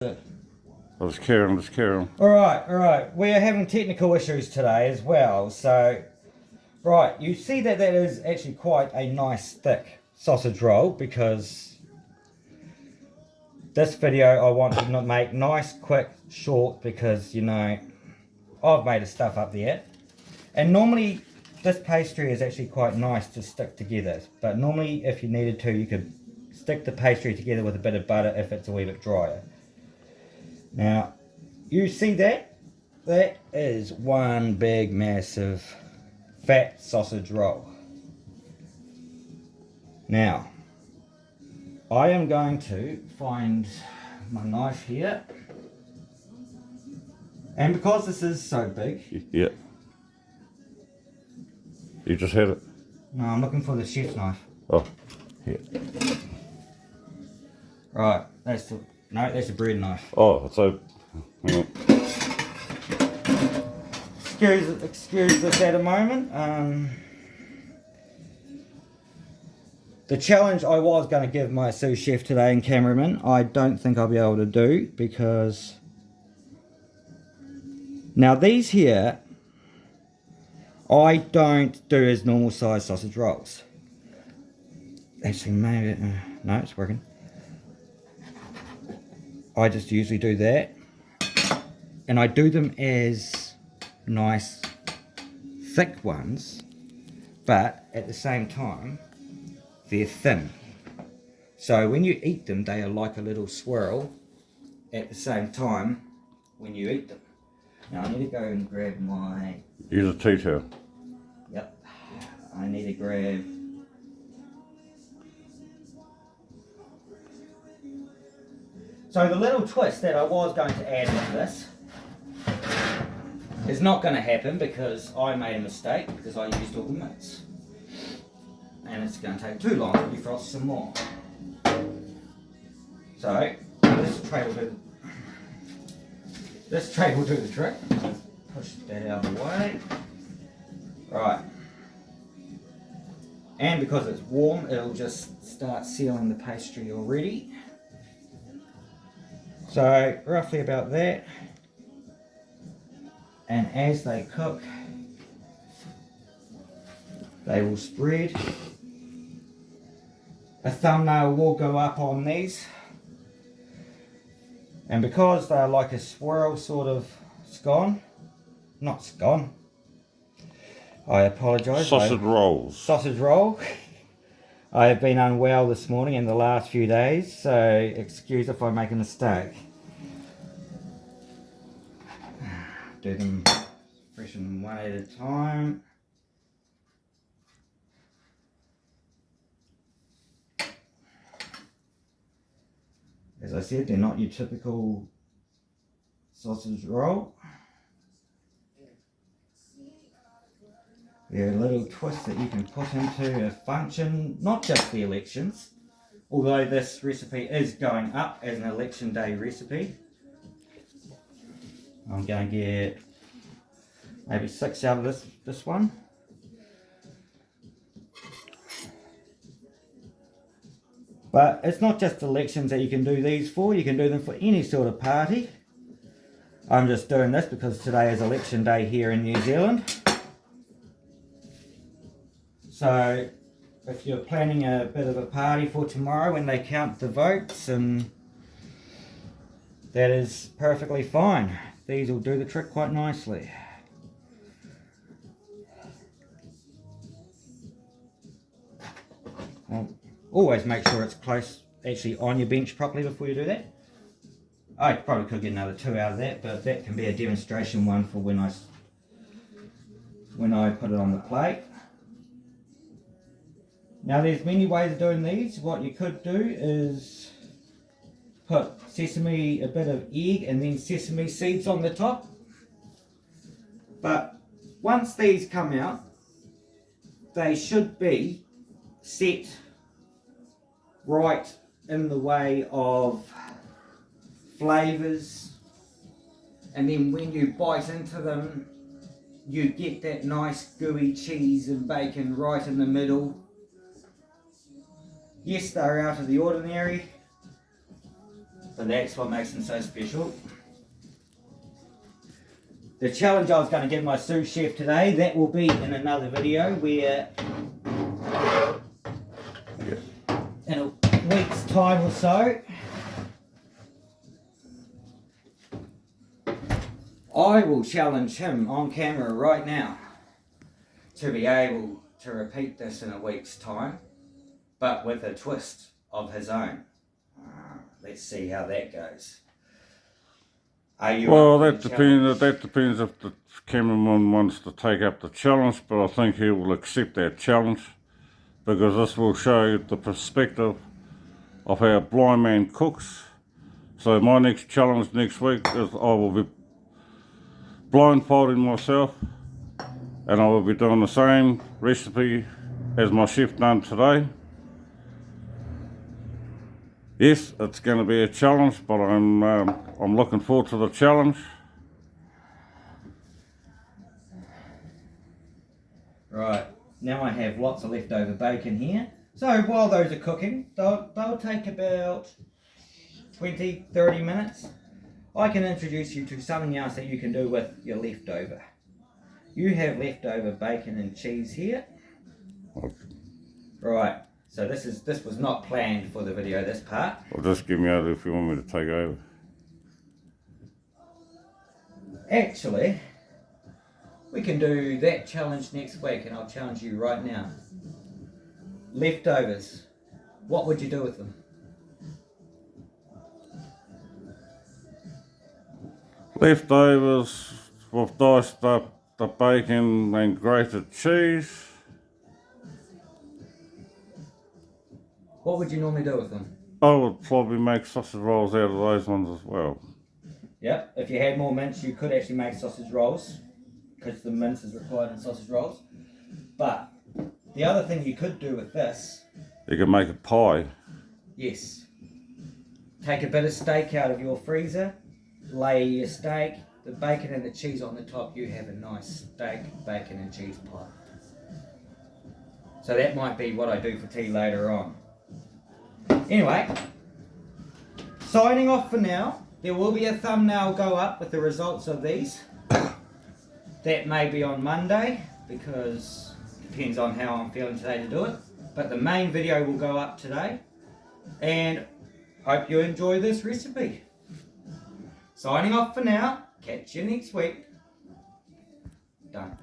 Let's carry on, let's carry on. Alright. We are having technical issues today as well. So, right, you see that is actually quite a nice thick sausage roll because this video I want to make nice, quick, short because, you know, I've made the stuff up there. And normally this pastry is actually quite nice to stick together. But normally if you needed to, you could stick the pastry together with a bit of butter if it's a wee bit drier. Now, you see that? That is one big, massive, fat sausage roll. Now, I am going to find my knife here. And because this is so big... Yeah. You just had it? No, I'm looking for the chef's knife. Oh, here. Right, that's the... No, that's a bread knife. Oh, so... Hang on. Excuse this at a moment. The challenge I was going to give my sous chef today and cameraman, I don't think I'll be able to do because... Now these here, I don't do as normal size sausage rolls. Actually, maybe... no, it's working. I just usually do that. And I do them as nice, thick ones, but at the same time, they're thin. So when you eat them, they are like a little swirl at the same time when you eat them. Now I need to go and grab my... Use a tea towel. Yep. I need to grab... So the little twist that I was going to add with this is not going to happen because I made a mistake because I used all the mix. And it's going to take too long to defrost some more. So this tray will do the trick. Push that out of the way. Right. And because it's warm, it'll just start sealing the pastry already. So roughly about that. And as they cook, they will spread. A thumbnail will go up on these. And because they're like a swirl sort of scone, not scone, I apologise. Sausage rolls. Sausage roll. I have been unwell this morning and the last few days, so excuse if I make a mistake. Do them fresh and one at a time. As I said, they're not your typical sausage roll. They're a little twist that you can put into a function, not just the elections, although this recipe is going up as an election day recipe. I'm going to get maybe 6 out of this one. But it's not just elections that you can do these for, you can do them for any sort of party. I'm just doing this because today is election day here in New Zealand. So if you're planning a bit of a party for tomorrow when they count the votes, and that is perfectly fine. These will do the trick quite nicely. Well, always make sure it's close, actually on your bench properly before you do that. I probably could get another 2 out of that, but that can be a demonstration one for when I put it on the plate. Now there's many ways of doing these. What you could do is put sesame, a bit of egg and then sesame seeds on the top. But once these come out, they should be set right in the way of flavours, and then when you bite into them you get that nice gooey cheese and bacon right in the middle. Yes, they're out of the ordinary, So that's what makes them so special. The challenge I was going to give my sous chef today, that will be in another video where in a week's time or so, I will challenge him on camera right now to be able to repeat this in a week's time, but with a twist of his own. Let's see how that goes. Are you Well, up for the challenge? that depends if the cameraman wants to take up the challenge, but I think he will accept that challenge because this will show you the perspective of how a blind man cooks. So my next challenge next week is I will be blindfolding myself and I will be doing the same recipe as my chef done today. Yes, it's going to be a challenge, but I'm looking forward to the challenge. Right, now I have lots of leftover bacon here. So while those are cooking, they'll take about 20-30 minutes. I can introduce you to something else that you can do with your leftover. You have leftover bacon and cheese here. Right, so this was not planned for the video, this part. Or just give me out if you want me to take over. Actually, we can do that challenge next week, and I'll challenge you right now. Leftovers, what would you do with them? Leftovers, we've diced up the bacon and grated cheese. What would you normally do with them? I would probably make sausage rolls out of those ones as well. Yep, if you had more mince, you could actually make sausage rolls, because the mince is required in sausage rolls. But the other thing you could do with this, You can make a pie. yes, take a bit of steak out of your freezer, lay your steak, the bacon and the cheese on the top, you have a nice steak, bacon and cheese pie. So that might be what I do for tea later on. Anyway, signing off for now. There will be a thumbnail go up with the results of these. That may be on Monday, because it depends on how I'm feeling today to do it. But the main video will go up today. And hope you enjoy this recipe. Signing off for now. Catch you next week. Done.